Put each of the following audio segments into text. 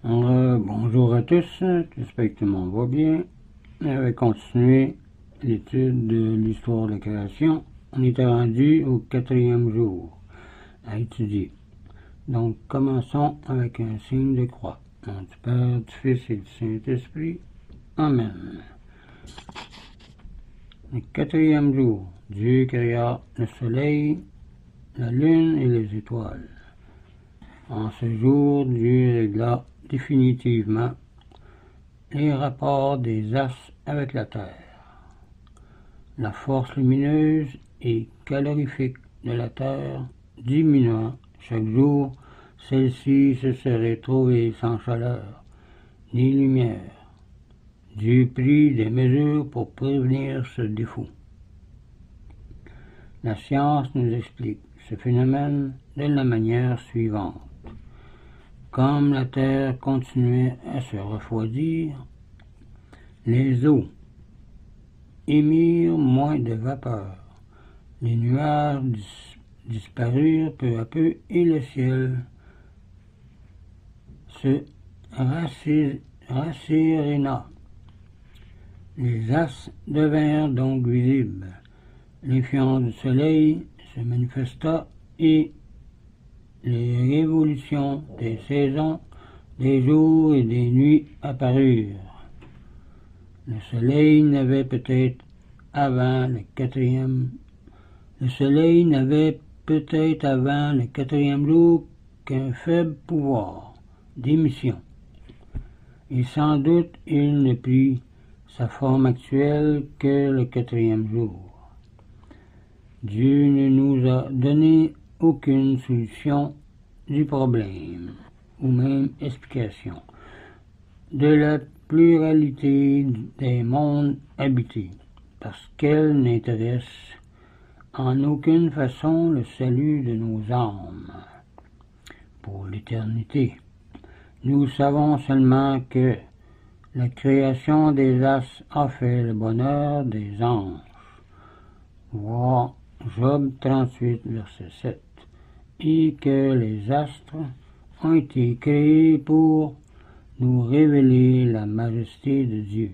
Bonjour à tous, j'espère que tout le monde va bien. On va continuer l'étude de l'histoire de la création. On était rendu au 4e jour à étudier. Donc commençons avec un signe de croix. Au nom du Père, du Fils et du Saint-Esprit. Amen. Le 4e jour, Dieu créa le soleil, la lune et les étoiles. En ce jour, Dieu régla définitivement les rapports des astres avec la Terre. La force lumineuse et calorifique de la Terre diminuant chaque jour, celle-ci se serait trouvée sans chaleur ni lumière. Dieu prit des mesures pour prévenir ce défaut. La science nous explique ce phénomène de la manière suivante. Comme la Terre continuait à se refroidir, les eaux émirent moins de vapeur. Les nuages disparurent peu à peu et le ciel se rasséréna. Les astres devinrent donc visibles. L'influence du soleil se manifesta et les révolutions des saisons, des jours et des nuits apparurent. Le soleil n'avait peut-être avant le quatrième jour qu'un faible pouvoir d'émission, et sans doute il ne prit sa forme actuelle que le 4e jour. Dieu ne nous a donné aucune solution du problème, ou même explication, de la pluralité des mondes habités, parce qu'elle n'intéresse en aucune façon le salut de nos âmes pour l'éternité. Nous savons seulement que la création des astres a fait le bonheur des anges. Voir Job 38, verset 7. Et que les astres ont été créés pour nous révéler la majesté de Dieu.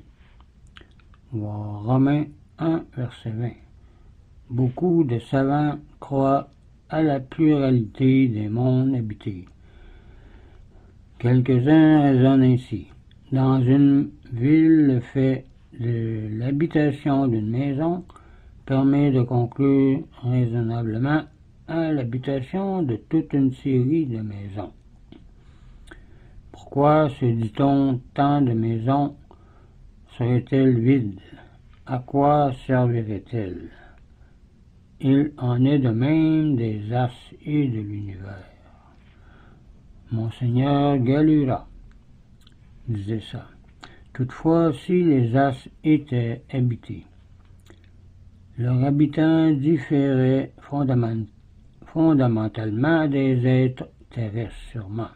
Voir Romains 1, verset 20. Beaucoup de savants croient à la pluralité des mondes habités. Quelques-uns raisonnent ainsi. Dans une ville, le fait de l'habitation d'une maison permet de conclure raisonnablement à l'habitation de toute une série de maisons. Pourquoi se dit-on tant de maisons seraient-elles vides? À quoi serviraient-elles? Il en est de même des astres et de l'univers. Monseigneur Galura disait ça. Toutefois, si les astres étaient habités, leurs habitants différaient fondamentalement des êtres terrestres sûrement.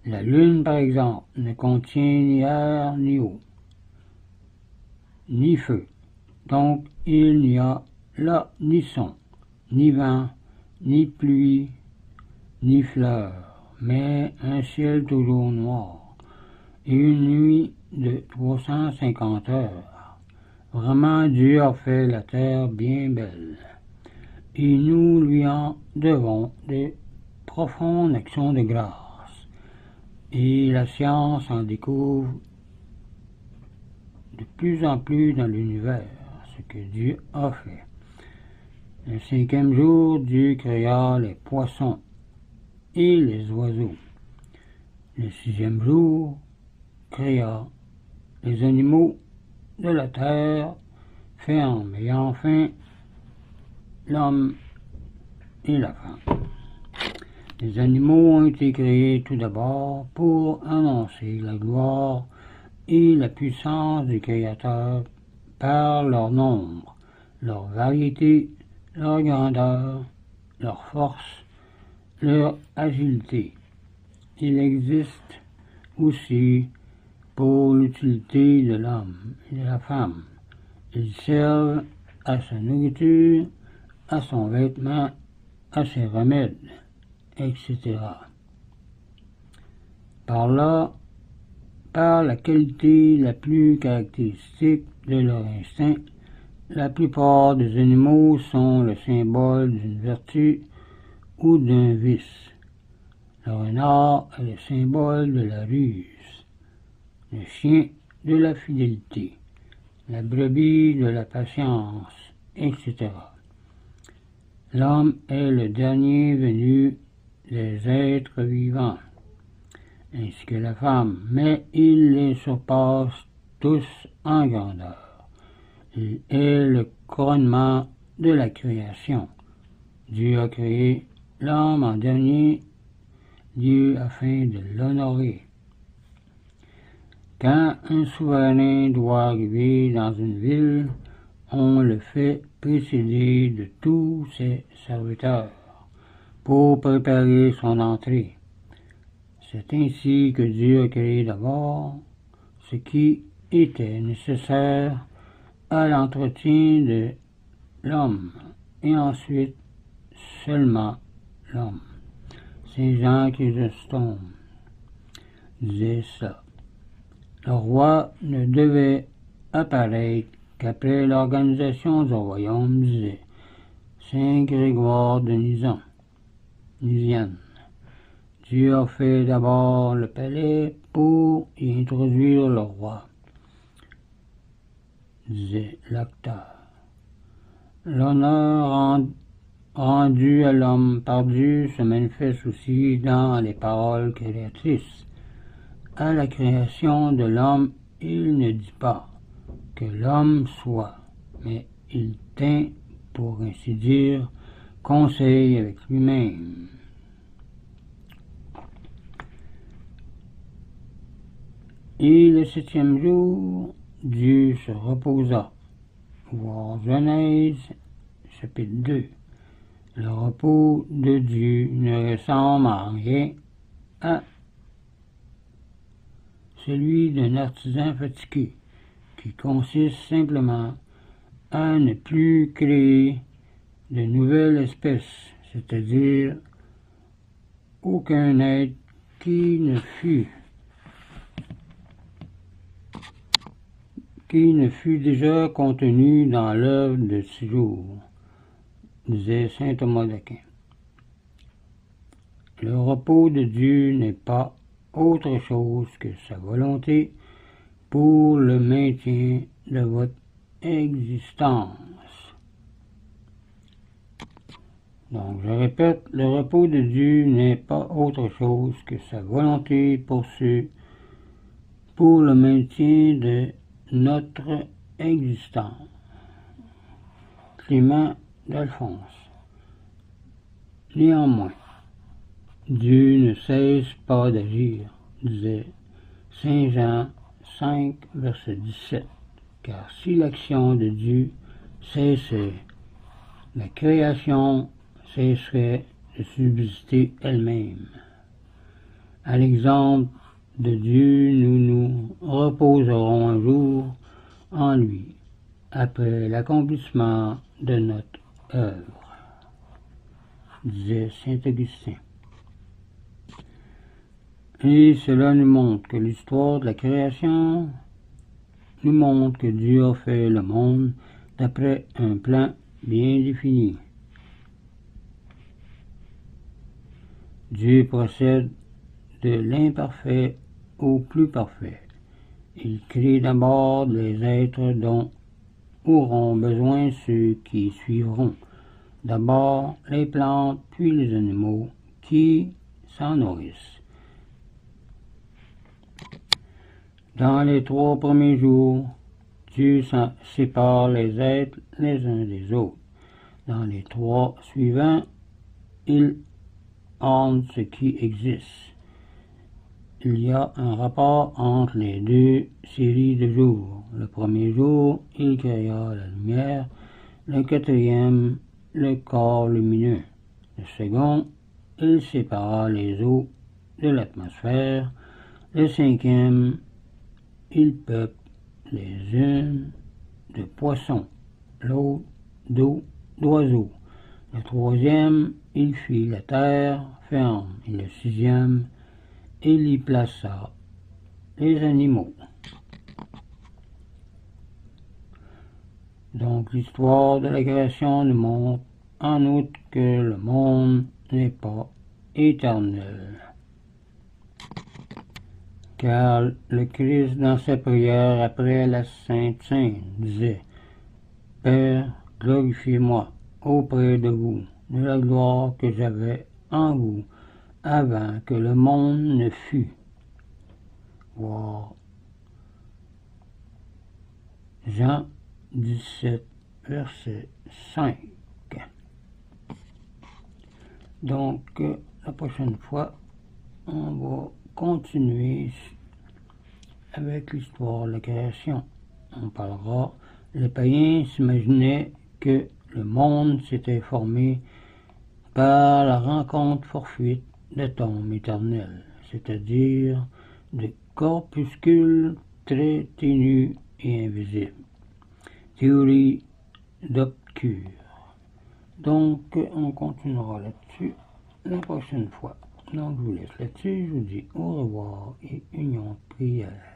La Lune, par exemple, ne contient ni air, ni eau, ni feu. Donc, il n'y a là ni son, ni vent, ni pluie, ni fleurs, mais un ciel toujours noir et une nuit de 350 heures. Vraiment, Dieu a fait la terre bien belle, et nous lui en devons de profondes actions de grâce. Et la science en découvre de plus en plus dans l'univers, ce que Dieu a fait. Le 5e jour, Dieu créa les poissons et les oiseaux. Le 6e jour, créa les animaux de la terre ferme, et enfin l'homme et la femme. Les animaux ont été créés tout d'abord pour annoncer la gloire et la puissance du Créateur par leur nombre, leur variété, leur grandeur, leur force, leur agilité. Il existe aussi pour l'utilité de l'homme et de la femme. Ils servent à sa nourriture, à son vêtement, à ses remèdes, etc. Par là, par la qualité la plus caractéristique de leur instinct, la plupart des animaux sont le symbole d'une vertu ou d'un vice. Le renard est le symbole de la ruse, le chien de la fidélité, la brebis de la patience, etc. L'homme est le dernier venu des êtres vivants, ainsi que la femme, mais il les surpasse tous en grandeur. Il est le couronnement de la création. Dieu a créé l'homme en dernier lieu afin de l'honorer. Quand un souverain doit arriver dans une ville, on le fait précéder de tous ses serviteurs pour préparer son entrée. C'est ainsi que Dieu a créé d'abord ce qui était nécessaire à l'entretien de l'homme, et ensuite seulement l'homme. Saint Jean Chrysostome disait ça. Le roi ne devait apparaître qu'après l'organisation du royaume, disait Saint Grégoire de Nysiane. Dieu a fait d'abord le palais pour y introduire le roi, disait Lacta. L'honneur rendu à l'homme par Dieu se manifeste aussi dans les paroles créatrices. À la création de l'homme, il ne dit pas que l'homme soit, mais il tint, pour ainsi dire, conseil avec lui-même. Et le septième jour, Dieu se reposa. Voir Genèse, chapitre 2. Le repos de Dieu ne ressemble en rien à celui d'un artisan fatigué, qui consiste simplement à ne plus créer de nouvelles espèces, c'est-à-dire aucun être qui ne fût déjà contenu dans l'œuvre de 6 jours, disait saint Thomas d'Aquin. Le repos de Dieu n'est pas autre chose que sa volonté pour le maintien de votre existence. Donc, je répète, le repos de Dieu n'est pas autre chose que sa volonté pour le maintien de notre existence. Clément d'Alphonse. Néanmoins, Dieu ne cesse pas d'agir, disait saint Jean 5, verset 17, car si l'action de Dieu cessait, la création cesserait de subsister elle-même. À l'exemple de Dieu, nous nous reposerons un jour en lui, après l'accomplissement de notre œuvre, disait saint Augustin. Et cela nous montre que l'histoire de la création nous montre que Dieu a fait le monde d'après un plan bien défini. Dieu procède de l'imparfait au plus parfait. Il crée d'abord les êtres dont auront besoin ceux qui suivront. D'abord les plantes, puis les animaux qui s'en nourrissent. Dans les 3 premiers jours, Dieu sépare les êtres les uns des autres. Dans les 3 suivants, il ordonne ce qui existe. Il y a un rapport entre les 2 séries de jours. Le premier jour, il créa la lumière. Le 4e, le corps lumineux. Le second, il sépara les eaux de l'atmosphère. Le 5e, il peuple les unes de poissons, l'autre d'eau, d'oiseaux. Le 3e, il fit la terre ferme. Et le 6e, il y plaça les animaux. Donc l'histoire de la création nous montre en outre que le monde n'est pas éternel. Car le Christ dans sa prière après la Sainte Seine disait « Père, glorifiez-moi auprès de vous de la gloire que j'avais en vous avant que le monde ne fût. » Voir Jean 17, verset 5. Donc, la prochaine fois, on va continuer avec l'histoire de la création. On parlera, les païens s'imaginaient que le monde s'était formé par la rencontre fortuite d'atomes éternels, c'est-à-dire de corpuscules très ténus et invisibles. Théorie d'Occur. Donc, on continuera là-dessus la prochaine fois. Donc, je vous laisse là-dessus. Je vous dis au revoir et union de prière.